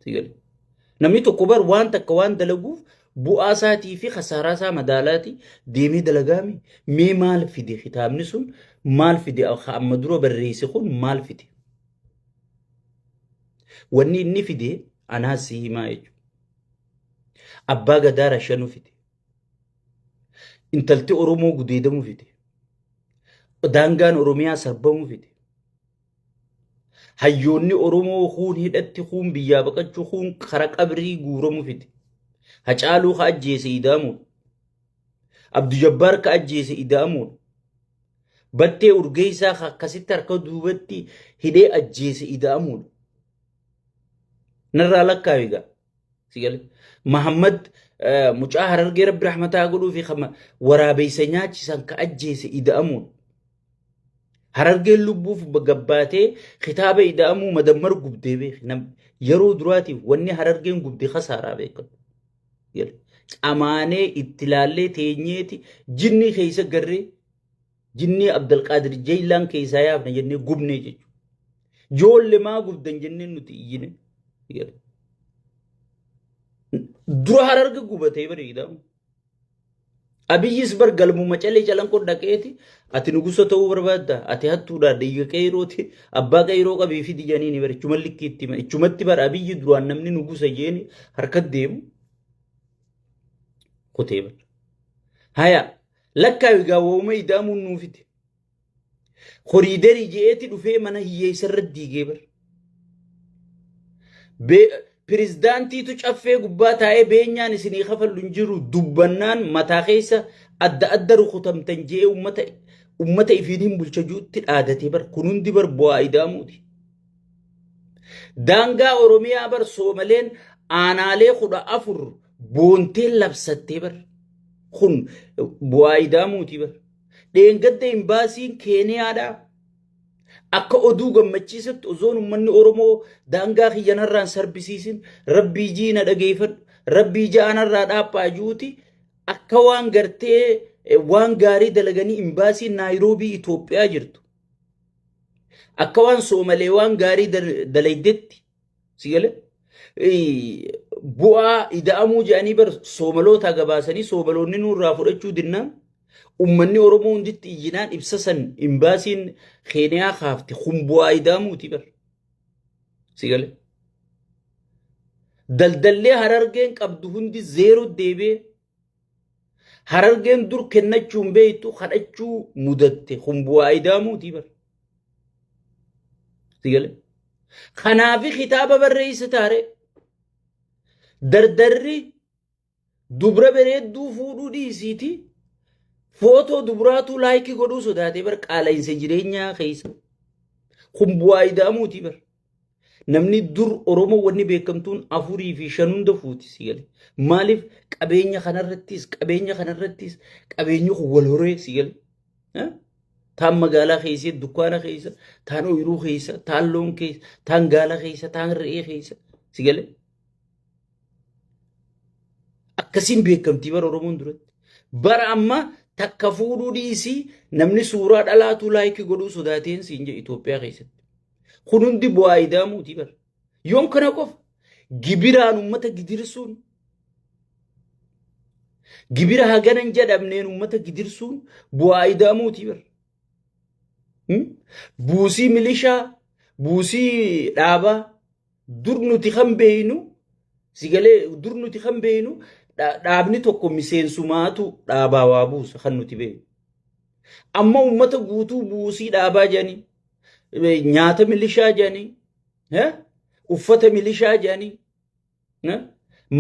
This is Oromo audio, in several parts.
sigal namni tokko bar waan takka waan dalaguuf bu'aa isaatii fi khasaaraa isaa madaalaati deemee dalagaami mee maal fide kitaabni sun maal fide amma dura barreesse kun maal fide wanni inni fide anaa si himaa jechuudha abbaa gadaa rashanuu fide intalti oromoo gudeedamuu fide daangaan oromiyaa sarbamuu fide hayyoonni oromoo huun hidhatti huun biyyaa baqachuu huun kara qabrii guuramuu fide hacaaluu ka ajjeese idaamuun abdu jabbaar ka ajjeese idaamuun battee urgeessaa akkasitti harka duubatti hidhee ajjeese idaamuun narraa lakkaawigaa sigale mahammad mucaa harargee rabbi rahmataa godhuu fi waraabeysa nyaachisan ka ajjeese idaamuun harargeen lubbuuf gabbaatee kitaaba idaamuu madammar gubdee beek yeroo duraatiif wanni harargeen gubdee khasaaraa beekatu amaanee itti laallee teenyeeti jinni keessa garree jinni Abdulqaadir Jeylaan keessaa yaafna jennee gubnee jechuudha. Joolle maa gubdan jennee nuti iyyine dura hararga gubatee bareedamu. Abiyyis bar galmuma calee calanqoo dhaqeeti ati nugusa ta'uu barbaadda ati hattuudha dhiiga qeerooti abbaa qeeroo qabii fi dijanii ni bara ichuma likkiitti ichumatti bara abiyyi duraan namni nugusa jeeni harka deemu kotee bara. Haya lakkaawi gaawwama idaamuun nuufite koriidarii je'eeti dhufee mana hiyyeessarra diigee bara. Pirezidaantiitu caffee gubbaa taa'ee beenyaan isinii kafallu hin jiru dubbannaan mataa keessa adda rukutamtan jee ummata ifiin hin bulchajuutti dhaadatee bar kun hundi bar bu'aa idaamuuti. Daangaa Oromiyaa bar Soomaleen aanaalee 14 boonteen labsattee bar kun bu'aa idaamuuti bar. Dheengadda imbaasiin Keeniyaadhaa. Akka oduu gammachiisatti osoon ummanni Oromoo daangaa kiyyanarraan sarbisiisin rabbii jiina dhageeffadhu rabbii ja'anarraa dhaaphaa juuti akka waan gartee waan gaarii dalaganii imbaasiin Naayiroobii Itoophiyaa jirtu akka waan Soomalee waan gaarii dalaydetti sigale bu'aa ida'amuu jedhanii bar Soomaloota gabaasanii Soomaloonni nurraa fudhachuu dinnaan ummanni Oromoo hunditti iyyinaan ibsasan imbaasiin Keeniyaa kaafte humbu'aa idaamuuti bar sigale daldallee harargeen qabdu hundi zeero deebee harargeen dur kennachuun beeytu kadhachuu mudatte humbu'aa idaamuuti bar sigale kanaafi kitaaba barreessa taare dardarri dubra bareedduu fuudhuu dhiisiiti Foto dubratu like godhu sodaate bar qaala'insa jireenyaa keessa kun bu'aa idaamuuti bar namni dur Oromoo wanni beekamtuun 4 fi 5 hunda fuuti sigale maaliif qabeenya kanarrattis qabeenyi wal horee sigale taan magaalaa keessa dukkaana keessa taan ooyiruu keessa taan loon keessa taan gaala keessa taan re'ee keessa sigale akkasiin beekamtii bar Oromoon duratti bar amma takka fuudhuu dhiisii namni suuraa dhalaatu laayikii godhuu sodaateen siin jedhe Itoophiyaa keessatti. Kun hundi bu'aa idaamuuti bar. Yoom kana qofa gibiraan uummata gidirsuun gibira haganan jedhamneen uummata gidirsuun bu'aa idaamuuti bar. Buusii milishaa buusii dhaabaa dur nuti kan beeynu sigalee dur nuti kan beeynu dhaabni tokko miseensumaatu dhaabaa waa buusa kan nuti beeku. Amma uummata guutuu buusii dhaabaa jedhanii nyaata milishaa jedhanii uffata milishaa jedhanii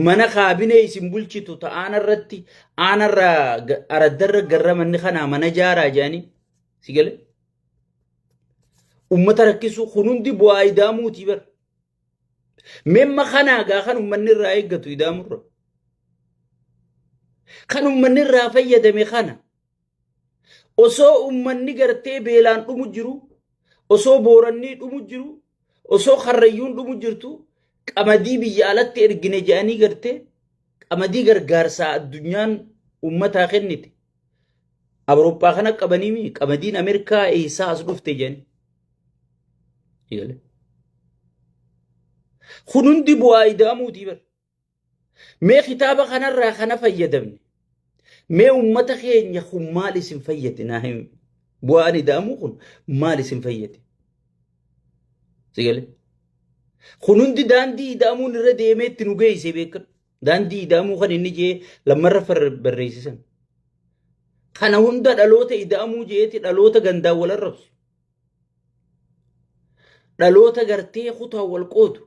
mana kaabinee isin bulchitu ta'aanarratti aanarraa araddarra garramanni kanaa mana jaaraa jedhanii sigale uummata rakkisuu kun hundi bu'aa idaamuuti bar. Memma kanaa gaa kan uummanni irraa eeggatu idaamurra. Kan ummanni irraa fayyadame kana osoo ummanni gartee beelaan dhumu jiru osoo booranni dhumu jiru osoo karrayyuun dhumu jirtu qamadii biyya alatti ergine jedhanii gartee qamadii gargaarsaa addunyaan ummataa kennite Awurooppaa kana qabanii qamadiin Ameerikaa eessaa as dhufte jedhanii Kunundi bu'aa ida'amuutii bar. Mee kitaaba kanarraa kana fayyadamne. Mee ummata keenya kun maal isin fayyade naa himi. Bu'aan ida'amuu kun maal isin fayyade. Sigale. Kunundi daandii ida'amuun irra deemee itti nu geessee beekan. Daandii ida'amuu kan inni jee lammarra barreessisan. Kana hunda dhaloota ida'amuu jeeti dhaloota gandaan wal arrabsu. Dhaloota gartee kutaa wal qoodu.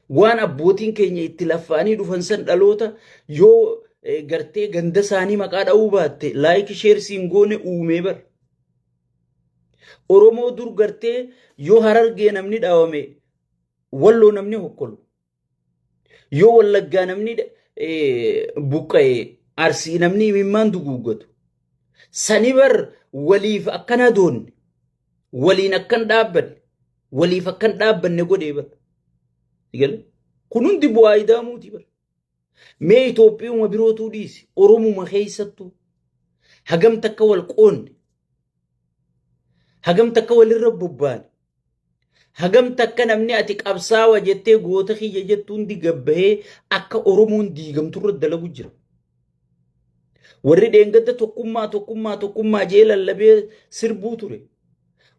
Waan abbootiin keenya itti laffaanii dhufan san dhaloota yoo gartee ganda isaanii maqaa dha'uu baatte laayik sheersiin goone uumee bar. Oromoo dur gartee yoo Harargee namni dhaawame Walloo namni hokkolu. Yoo Wallaggaa namni buqqa'e Arsii namni imimmaan duguuggatu. Sani bar waliif akkana doonne waliin akkan dhaabbanne waliif akkan dhaabbanne godhee bar. Kun hundi bu'aa ida'amuutii bar. Mee Itoophiyauma birootuu dhiisi Oromuma keessattuu hagam takka wal qoonne hagam takka walirra bobbaane hagam takka namni ati qabsaawa jettee goota kiyya jettu hundi gabbahee akka Oromoon diigamturra dalagu jira. Warri dheengadda tokkummaa jee lallabee sirbuu ture.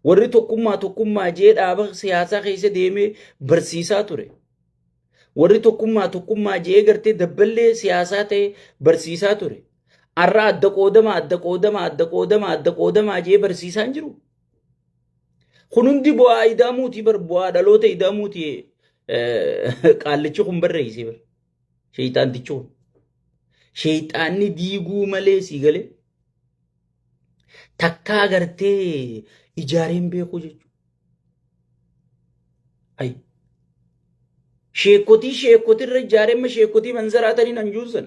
Warri tokkummaa jee dhaaba siyaasaa keessa deemee barsiisaa ture. Warri tokkummaa jee gartee dabballee siyaasaa ta'e barsiisaa ture. Arra adda qoodamaa jee barsiisaan jiru. Kun hundi bu'aa ida'amuutii bar bu'aa dhaloota ida'amuutii qaallichi kun barreessee bar. Sheeyxaantichi kun. Sheeyxaanni diiguu malee sii galee takkaa gartee ijaareen beekuu jechuudha. Ayi. Sheekotirra ijaareen sheekotii manzaraatanii nan juusan.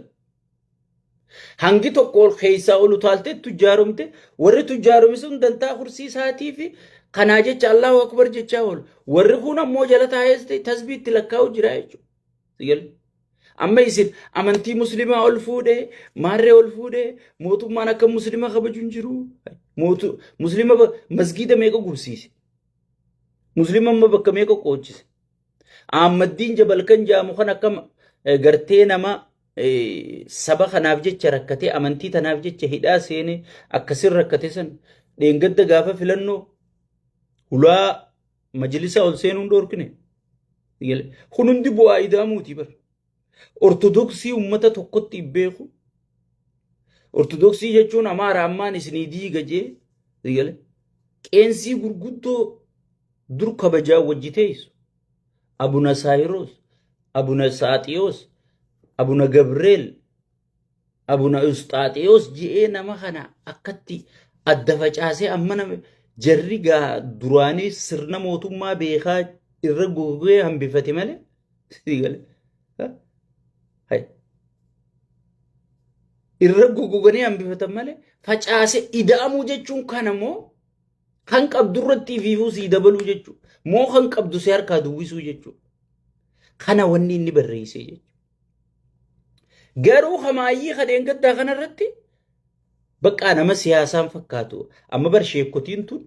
Hangi tokko ol keessaa ol utaaltee tujjaaromte warri tujjaarome sun dantaa kursii isaatii fi kanaa jecha Allahu Akbar jechaa oolu. Warri kun ammoo jala taa'ee tasbii itti lakkaa'u jira jechuudha. Amma isin amantii muslimaa ol fuudhee maarree ol fuudhee mootummaan akka muslima kabaju hin jiru. Muslima masgiida meeqa gubsiise? Muslima amma bakka meeqa qoodchise? Ahmaddiin Jabal kan jaamu kan akkam gartee nama saba kanaaf jecha rakkatee amantii tanaaf jecha hidhaa seenee akkasin rakkate san dheengadda gaafa filannoo hulaa majlisa ol seenuun dhoorkine. Kun hundi bu'aa ida'amuutii bar. Ortodoksii ummata tokkotti beeku. Ortodoksii jechuun Amaara ammaan isinii diiga jee qeensii gurguddoo dur kabajaa wajji teessu. Abuna Saayiroos, Abuna Saaxiyoos, Abuna Gabreel, Abuna Usxaaxiyoos je'ee nama kana akkatti adda facaasee amma nama jarri gaa duraanii sirna mootummaa beekaa irra gogee hambifate malee. Irra gogoganii hambifatan malee facaasee ida'amuu jechuun kanammoo kan qabdurratti fiifuu sii dabaluu jechuudha. Moo kan qabdu si harkaa duwwisuu jechuudha. Kana wanni inni barreessee jechuudha. Garuu hamaayyii kadheen gaddaa kanarratti bakka nama siyaasaan fakkaatu. Amma bar sheekotiin tun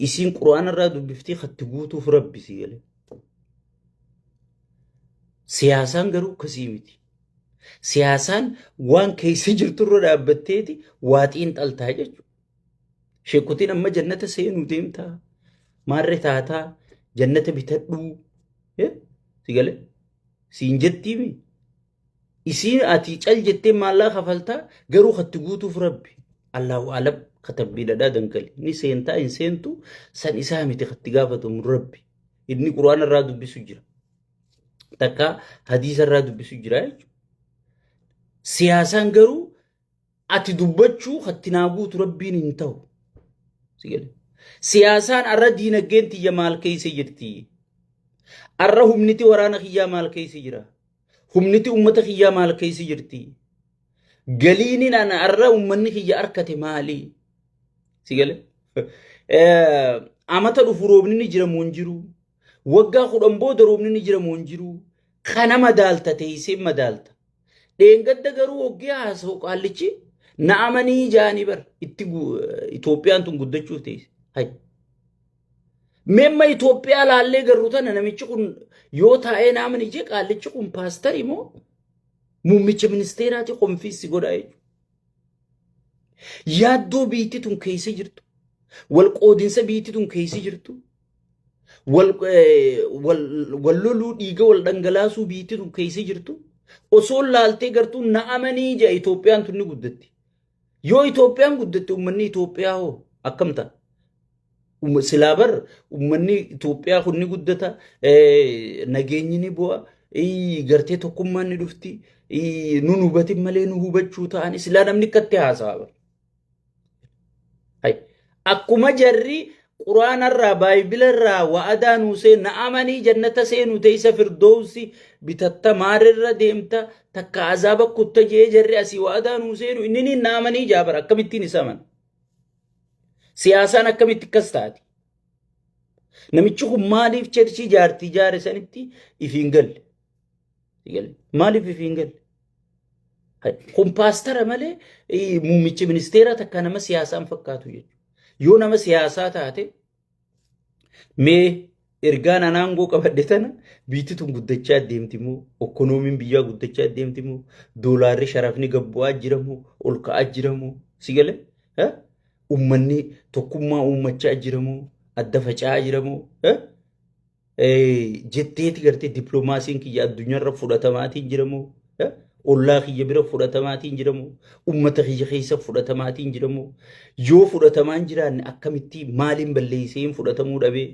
isiin quraanarraa dubbiftee katti guutuuf rabbisii galee. Siyaasaan garuu akkasii miti. Siyaasaan waan keessa jirturra dhaabbatteeti waaxiin xaltaa jechuudha. Sheekotiin amma jannata seenuu deemtaa. Maarree taataa jannata bitadhuu. Sigale siin jettiimi. Isiin ati cal jettee maallaa kafaltaa garuu katti guutuuf rabbi. Allahu alam katabbiidhadhaa dangali. Ni seentaa hin seentu san isaa miti katti gaafatamu rabbi. Inni quraanarraa dubbisu jira. Takka hadiisarraa dubbisu jira jechuudha. Siyaasaan garuu ati dubbachuu katti naa guutu rabbiin hin ta'u. Sigale. Siyaasaan arra diinagdeen tiyya maal keessa jirti? Arra humniti waraana kiyyaa maal keessa jira? Humniti ummata kiyyaa maal keessa jirti? Galiinin ana arra ummanni kiyya arkate maali? Sigale. Amata dhufu roobni ni jira moo hin jiru? Waggaa 10 booda roobni ni jira moo hin jiru? Kana madaalta teessee madaalta. Dheengadda garuu hoggee haasa'u qaallichi na amanii jaanii bar itti Itoophiyaan tun guddachuuf teesse. Memma Itoophiyaa laallee garuu tana namichi kun yoo taa'ee naaman ije qaallichi kun paastarii moo muummicha ministeeraati konfiissi godhaa jechuudha. Yaaddoo biitti tun keessa jirtu. Wal qoodinsa biitti tun keessa jirtu. Wal loluu dhiiga wal dhangalaasuu biitti tun keessa jirtu. Osoo laaltee gartuu na'amanii jaa Itoophiyaan tun ni guddatti. Yoo Itoophiyaan guddatti uummanni Itoophiyaa hoo akkam ta'a? Silaa bar uummanni Itoophiyaa kun ni guddata, nageenyi ni bu'a, gartee tokkummaan ni dhufti, nun hubatin malee nu hubachuu ta'ani silaa namni akkatti haasa'a bar. Akkuma jarri quraanarraa baayibilarraa wa'adaa nuu seen na'amanii jannata seenu teessa firdoosi bitatta maarirra deemta takka azaaba kutta jee jarri asii wa'adaa nuu seenu inni na'amanii jaabar akkamittiin isa mana. Siyaasaan akkamitti akkas taati? Namichi kun maaliif cherchii jaartii jaare sanitti ifiin galle? Maaliif ifiin galle? Kun paastara malee muummichi ministeera takka nama siyaasaan fakkaatu jechuudha. Yoo nama siyaasaa taate mee ergaan anaangoo qabadhe tana biitti tun guddachaa deemti moo ekonomiin biyyaa guddachaa deemti moo doolaarri sharafni gabbu'aa jira moo ol ka'aa jira moo si galee? Uummanni tokkummaa uummachaa jira moo adda faca'aa jira moo jetteeti gartee dippiloomaasiin kiyya addunyaarra fudhatamaatiin jira moo ollaa kiyya bira fudhatamaatiin jira moo uummata kiyya keessa fudhatamaatiin jira moo yoo fudhatamaan jiraanne akkamitti maaliin balleessee fudhatamuu dhabee